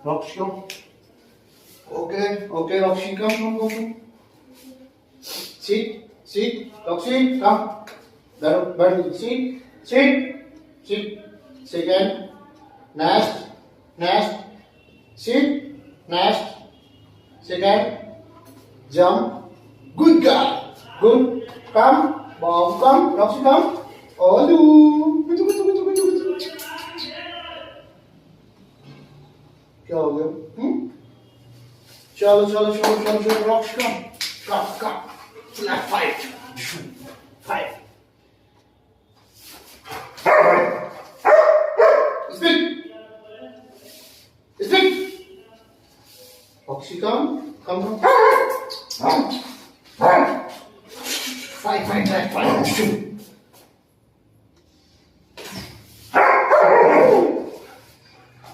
Roxy, come. Okay, okay, Roxy, come. Sit, Roxy, come. Better, sit. Second, nest, sit, nest. Second, jump. Good girl. Good. Come, Bob, come, Roxy, come. Olu. क्या हो गया? चलो rocks कम left fight speed Roxy कम fight